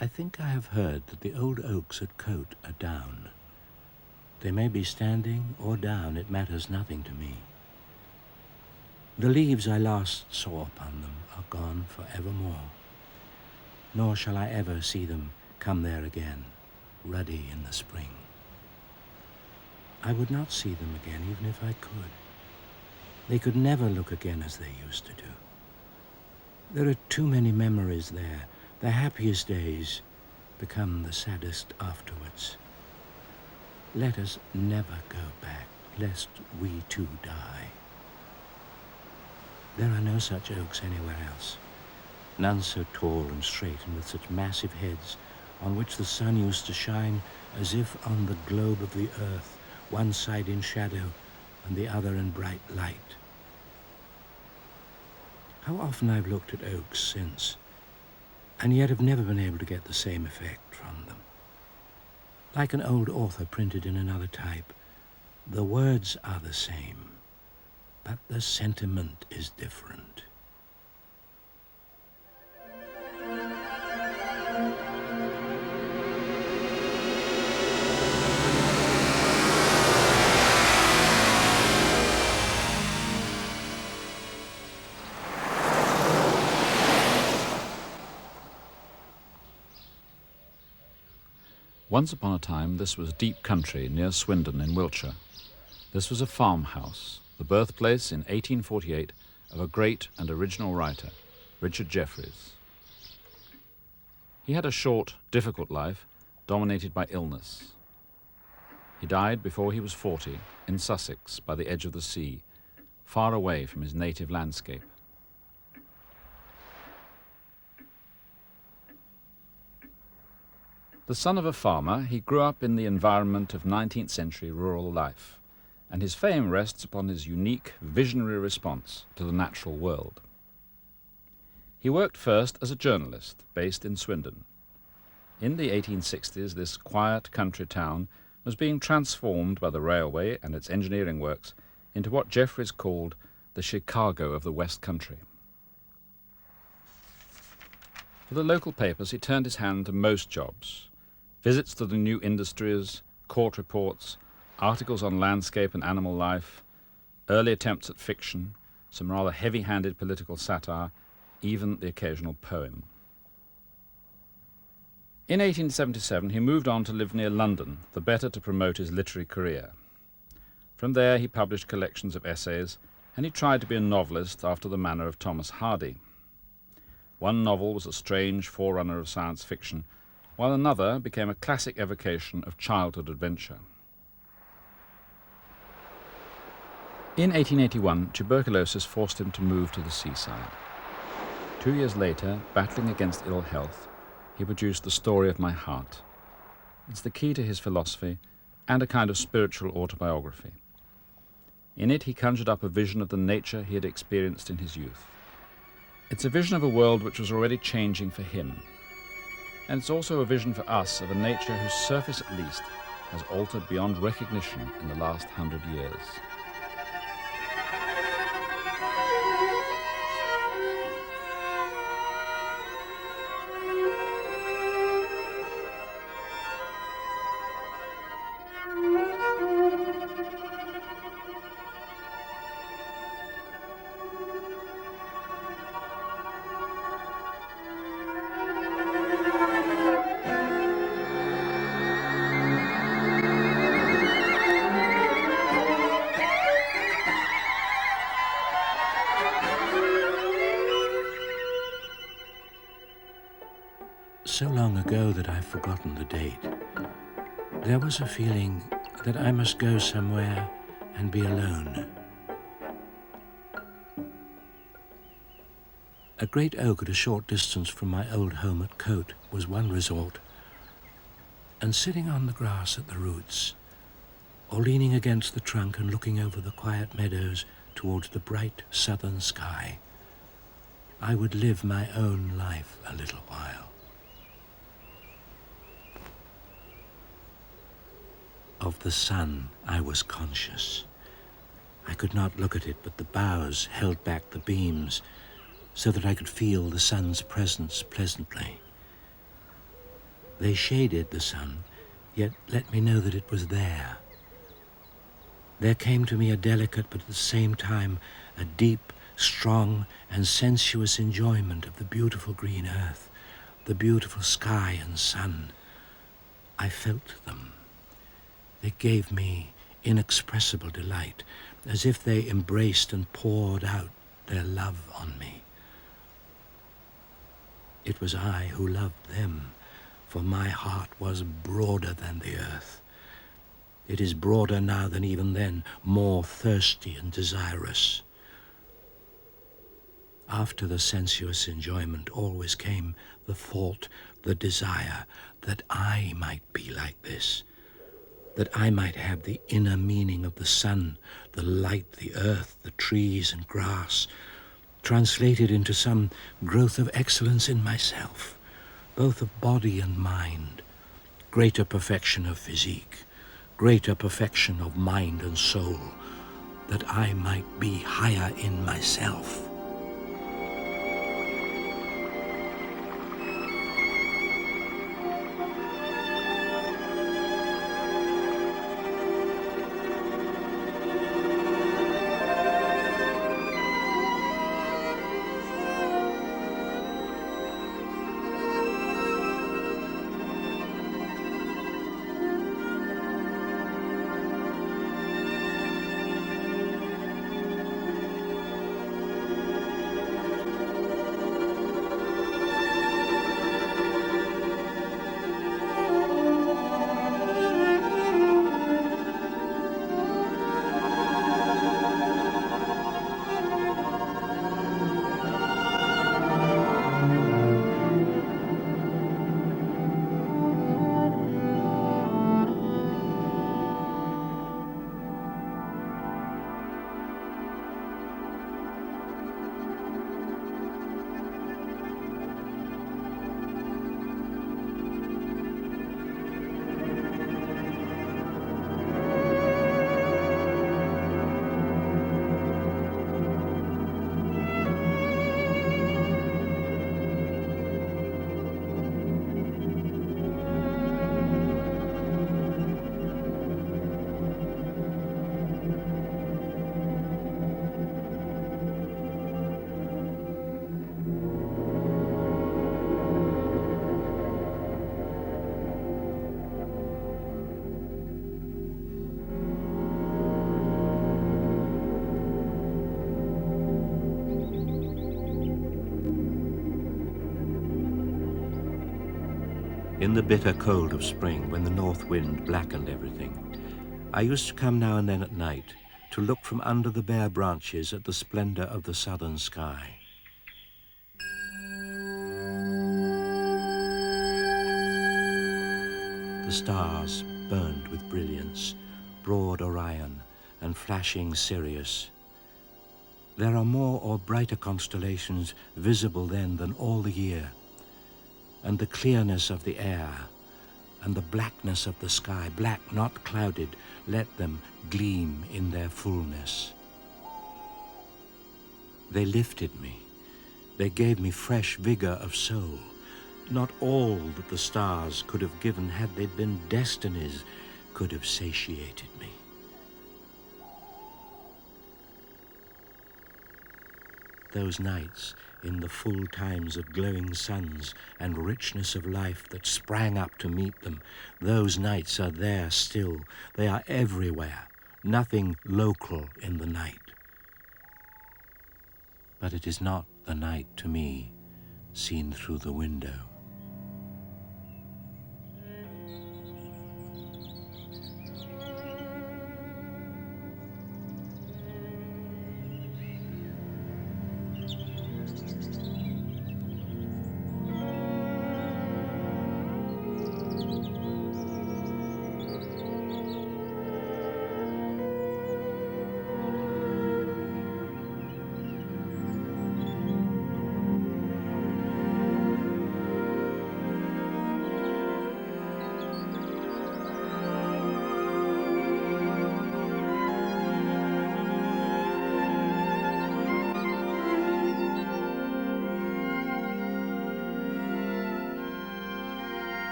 I think I have heard that the old oaks at Cote are down. They may be standing or down, it matters nothing to me. The leaves I last saw upon them are gone for evermore, nor shall I ever see them come there again, ruddy in the spring. I would not see them again even if I could. They could never look again as they used to do. There are too many memories there. The happiest days become the saddest afterwards. Let us never go back, lest we too die. There are no such oaks anywhere else, none so tall and straight and with such massive heads on which the sun used to shine as if on the globe of the earth, one side in shadow and the other in bright light. How often I've looked at oaks since, and yet have never been able to get the same effect from them. Like an old author printed in another type, the words are the same, but the sentiment is different. Once upon a time, this was deep country near Swindon in Wiltshire. This was a farmhouse, the birthplace in 1848 of a great and original writer, Richard Jefferies. He had a short, difficult life, dominated by illness. He died before he was 40 in Sussex by the edge of the sea, far away from his native landscape. The son of a farmer, he grew up in the environment of 19th century rural life, and his fame rests upon his unique, visionary response to the natural world. He worked first as a journalist based in Swindon. In the 1860s, this quiet country town was being transformed by the railway and its engineering works into what Jefferies called the Chicago of the West Country. For the local papers, he turned his hand to most jobs: visits to the new industries, court reports, articles on landscape and animal life, early attempts at fiction, some rather heavy-handed political satire, even the occasional poem. In 1877, he moved on to live near London, the better to promote his literary career. From there, he published collections of essays, and he tried to be a novelist after the manner of Thomas Hardy. One novel was a strange forerunner of science fiction, while another became a classic evocation of childhood adventure. In 1881, tuberculosis forced him to move to the seaside. 2 years later, battling against ill health, he produced The Story of My Heart. It's the key to his philosophy and a kind of spiritual autobiography. In it, he conjured up a vision of the nature he had experienced in his youth. It's a vision of a world which was already changing for him, and it's also a vision for us of a nature whose surface at least has altered beyond recognition in the last 100 years. So long ago that I've forgotten the date, there was a feeling that I must go somewhere and be alone. A great oak at a short distance from my old home at Cote was one resort, and sitting on the grass at the roots, or leaning against the trunk and looking over the quiet meadows towards the bright southern sky, I would live my own life a little while. Of the sun I was conscious. I could not look at it, but the boughs held back the beams so that I could feel the sun's presence pleasantly. They shaded the sun, yet let me know that it was there. There came to me a delicate but at the same time a deep, strong and sensuous enjoyment of the beautiful green earth, the beautiful sky and sun. I felt them. They gave me inexpressible delight, as if they embraced and poured out their love on me. It was I who loved them, for my heart was broader than the earth. It is broader now than even then, more thirsty and desirous. After the sensuous enjoyment always came the thought, the desire, that I might be like this, that I might have the inner meaning of the sun, the light, the earth, the trees and grass, translated into some growth of excellence in myself, both of body and mind, greater perfection of physique, greater perfection of mind and soul, that I might be higher in myself. In the bitter cold of spring, when the north wind blackened everything, I used to come now and then at night to look from under the bare branches at the splendor of the southern sky. The stars burned with brilliance, broad Orion and flashing Sirius. There are more or brighter constellations visible then than all the year, and the clearness of the air and the blackness of the sky, black not clouded, let them gleam in their fullness. They lifted me. They gave me fresh vigor of soul. Not all that the stars could have given, had they been destinies, could have satiated me. Those nights, in the full times of glowing suns and richness of life that sprang up to meet them, those nights are there still. They are everywhere, nothing local in the night. But it is not the night to me, seen through the window.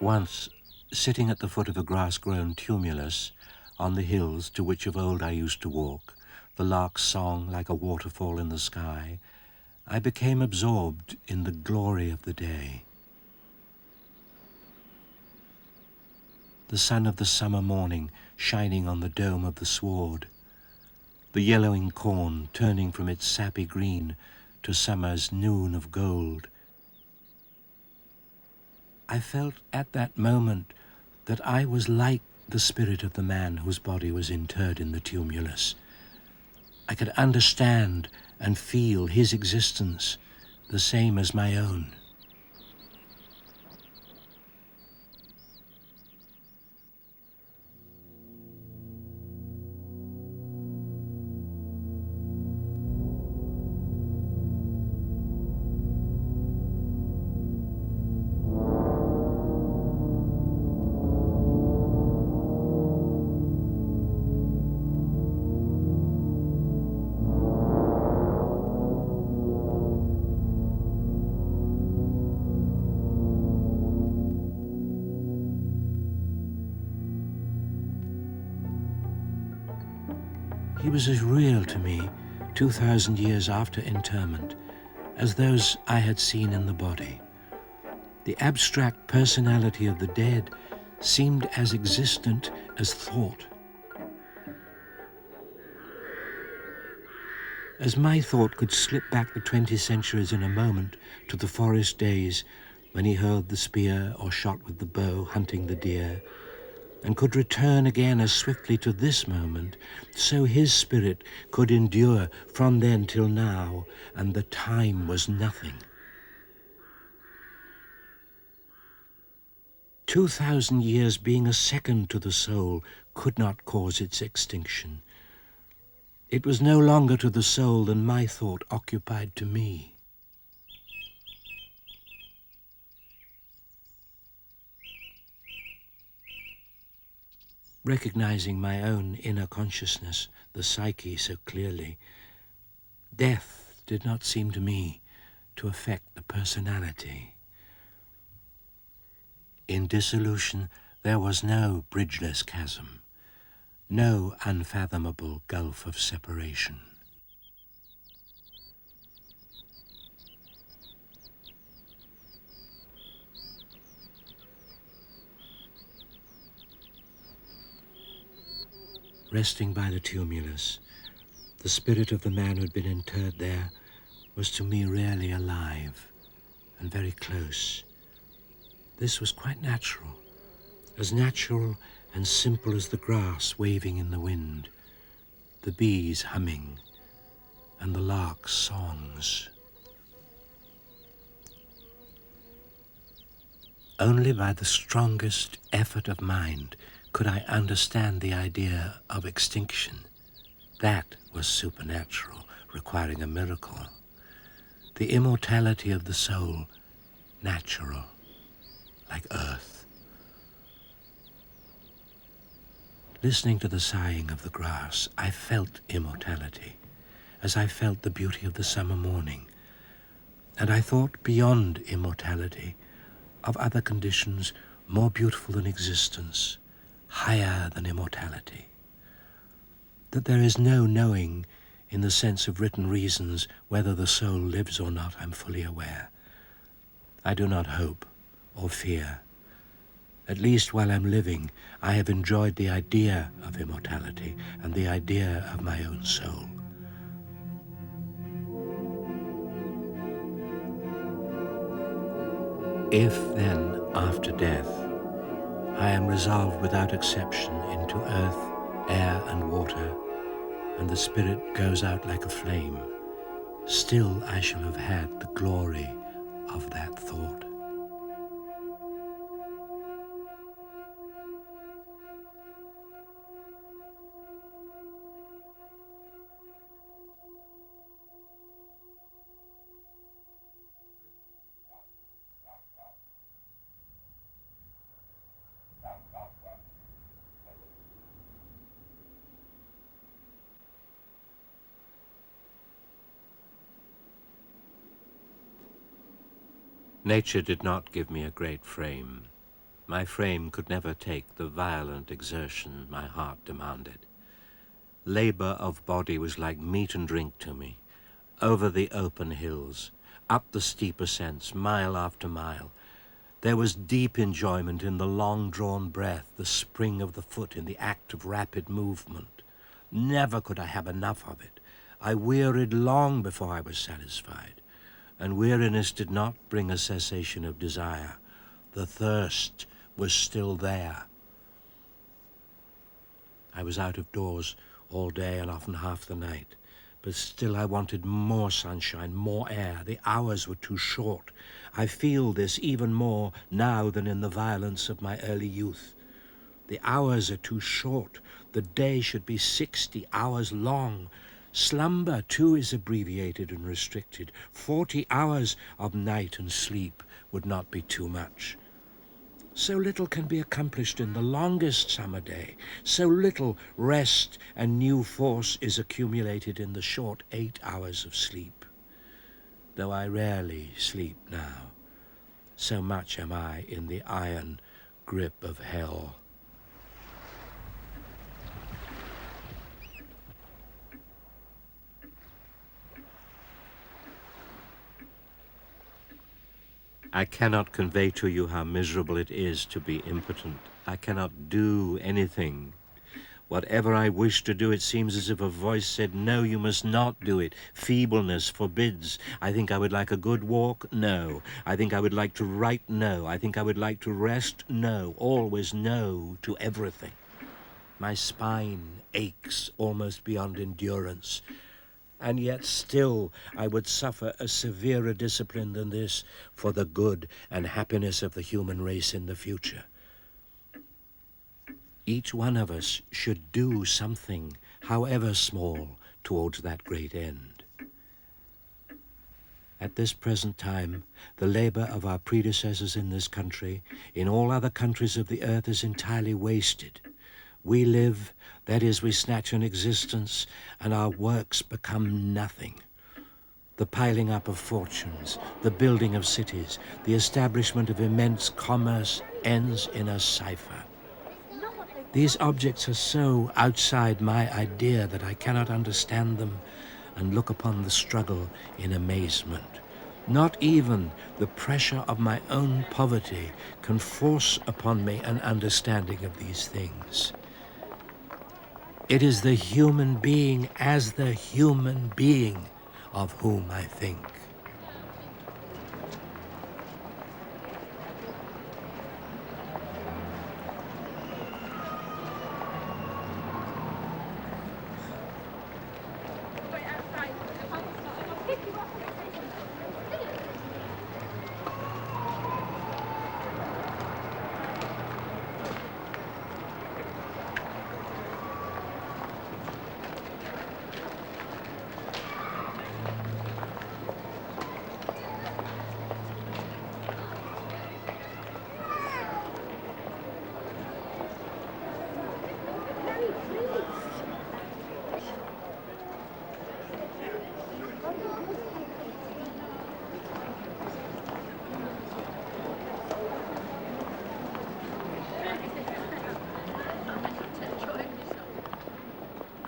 Once, sitting at the foot of a grass-grown tumulus on the hills to which of old I used to walk, the lark's song like a waterfall in the sky, I became absorbed in the glory of the day. The sun of the summer morning shining on the dome of the sward, the yellowing corn turning from its sappy green to summer's noon of gold. I felt at that moment that I was like the spirit of the man whose body was interred in the tumulus. I could understand and feel his existence, the same as my own. He was as real to me 2,000 years after interment as those I had seen in the body. The abstract personality of the dead seemed as existent as thought. As my thought could slip back the 20 centuries in a moment to the forest days when he hurled the spear or shot with the bow hunting the deer, and could return again as swiftly to this moment, so his spirit could endure from then till now, and the time was nothing. 2,000 years being a second to the soul could not cause its extinction. It was no longer to the soul than my thought occupied to me. Recognizing my own inner consciousness, the psyche, so clearly, death did not seem to me to affect the personality. In dissolution, there was no bridgeless chasm, no unfathomable gulf of separation. Resting by the tumulus, the spirit of the man who had been interred there was to me really alive and very close. This was quite natural and simple as the grass waving in the wind, the bees humming, and the lark's songs. Only by the strongest effort of mind could I understand the idea of extinction. That was supernatural, requiring a miracle. The immortality of the soul, natural, like earth. Listening to the sighing of the grass, I felt immortality, as I felt the beauty of the summer morning. And I thought beyond immortality of other conditions more beautiful than existence, higher than immortality. That there is no knowing in the sense of written reasons whether the soul lives or not, I'm fully aware. I do not hope or fear. At least while I'm living, I have enjoyed the idea of immortality and the idea of my own soul. If then, after death, I am resolved without exception into earth, air, and water, and the spirit goes out like a flame, still I shall have had the glory of that thought. Nature did not give me a great frame. My frame could never take the violent exertion my heart demanded. Labor of body was like meat and drink to me. Over the open hills, up the steep ascents, mile after mile. There was deep enjoyment in the long-drawn breath, the spring of the foot in the act of rapid movement. Never could I have enough of it. I wearied long before I was satisfied, and weariness did not bring a cessation of desire. The thirst was still there. I was out of doors all day and often half the night, but still I wanted more sunshine, more air. The hours were too short. I feel this even more now than in the violence of my early youth. The hours are too short. The day should be 60 hours long. Slumber, too, is abbreviated and restricted. 40 hours of night and sleep would not be too much. So little can be accomplished in the longest summer day. So little rest and new force is accumulated in the short 8 hours of sleep. Though I rarely sleep now, so much am I in the iron grip of hell. I cannot convey to you how miserable it is to be impotent. I cannot do anything. Whatever I wish to do, it seems as if a voice said, no, you must not do it. Feebleness forbids. I think I would like a good walk? No. I think I would like to write? No. I think I would like to rest? No. Always no to everything. My spine aches almost beyond endurance. And yet still I would suffer a severer discipline than this for the good and happiness of the human race in the future. Each one of us should do something, however small, towards that great end. At this present time, the labor of our predecessors in this country, in all other countries of the earth, is entirely wasted. We live, that is, we snatch an existence, and our works become nothing. The piling up of fortunes, the building of cities, the establishment of immense commerce ends in a cipher. These objects are so outside my idea that I cannot understand them and look upon the struggle in amazement. Not even the pressure of my own poverty can force upon me an understanding of these things. It is the human being as the human being of whom I think.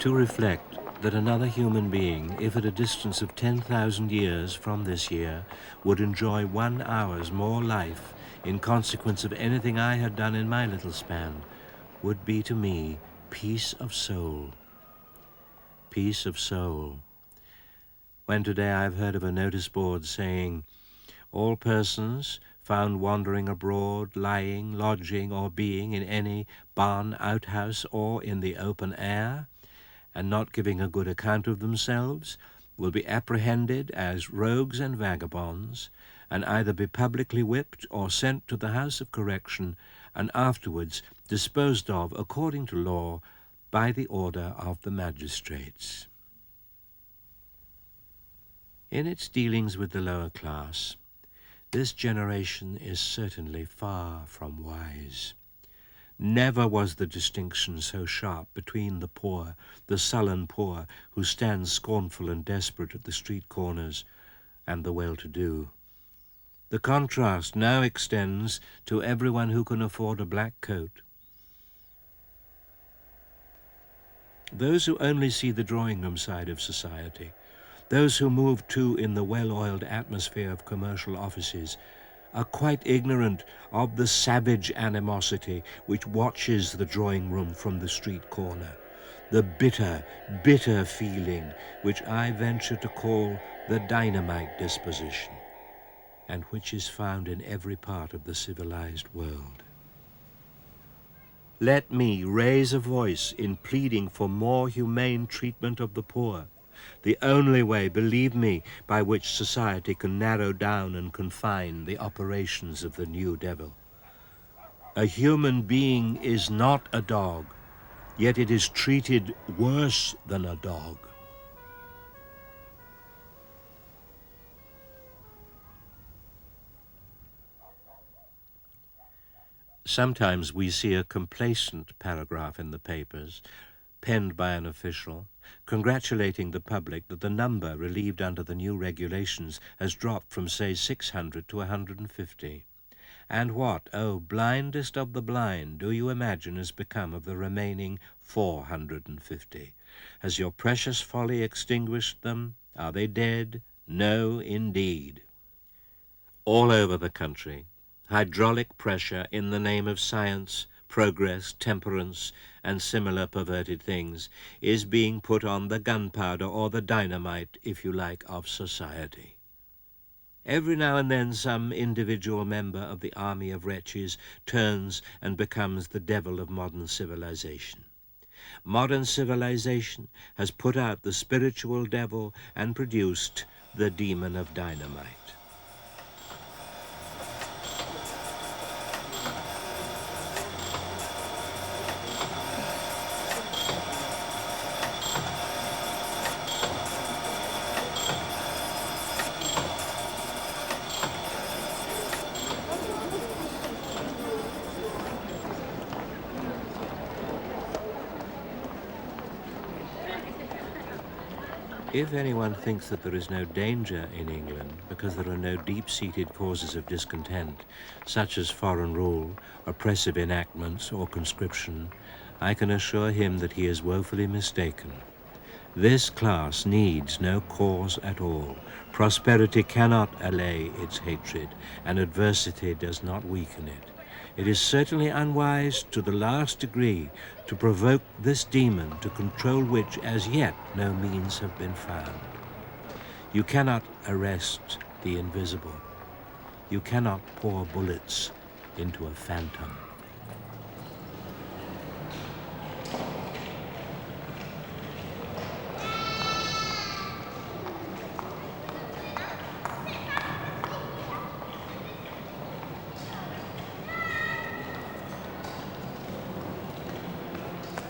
To reflect that another human being, if at a distance of 10,000 years from this year, would enjoy 1 hour's more life in consequence of anything I had done in my little span, would be to me peace of soul. Peace of soul. When today I've heard of a notice board saying, all persons found wandering abroad, lying, lodging, or being in any barn, outhouse, or in the open air, and not giving a good account of themselves, will be apprehended as rogues and vagabonds, and either be publicly whipped or sent to the house of correction, and afterwards disposed of according to law by the order of the magistrates. In its dealings with the lower class, this generation is certainly far from wise. Never was the distinction so sharp between the poor, the sullen poor, who stand scornful and desperate at the street corners, and the well-to-do. The contrast now extends to everyone who can afford a black coat. Those who only see the drawing room side of society, those who move too in the well-oiled atmosphere of commercial offices, are quite ignorant of the savage animosity which watches the drawing room from the street corner, the bitter, bitter feeling which I venture to call the dynamite disposition, and which is found in every part of the civilized world. Let me raise a voice in pleading for more humane treatment of the poor, the only way, believe me, by which society can narrow down and confine the operations of the new devil. A human being is not a dog, yet it is treated worse than a dog. Sometimes we see a complacent paragraph in the papers, penned by an official, congratulating the public that the number relieved under the new regulations has dropped from, say, 600 to 150. And what, oh, blindest of the blind, do you imagine has become of the remaining 450? Has your precious folly extinguished them? Are they dead? No, indeed. All over the country, hydraulic pressure in the name of science, progress, temperance, and similar perverted things is being put on the gunpowder or the dynamite, if you like, of society. Every now and then some individual member of the army of wretches turns and becomes the devil of modern civilization. Modern civilization has put out the spiritual devil and produced the demon of dynamite. If anyone thinks that there is no danger in England because there are no deep-seated causes of discontent, such as foreign rule, oppressive enactments, or conscription, I can assure him that he is woefully mistaken. This class needs no cause at all. Prosperity cannot allay its hatred, and adversity does not weaken it. It is certainly unwise to the last degree to provoke this demon, to control which as yet no means have been found. You cannot arrest the invisible. You cannot pour bullets into a phantom.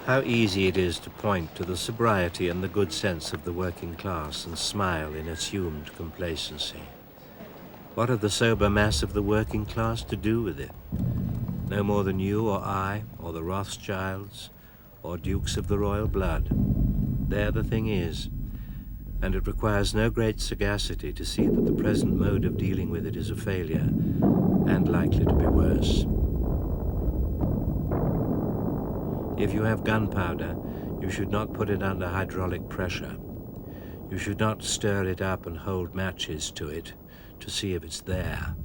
How easy it is to point to the sobriety and the good sense of the working class and smile in assumed complacency. What have the sober mass of the working class to do with it? No more than you or I, or the Rothschilds, or dukes of the royal blood. There the thing is, and it requires no great sagacity to see that the present mode of dealing with it is a failure, and likely to be worse. If you have gunpowder, you should not put it under hydraulic pressure. You should not stir it up and hold matches to it to see if it's there.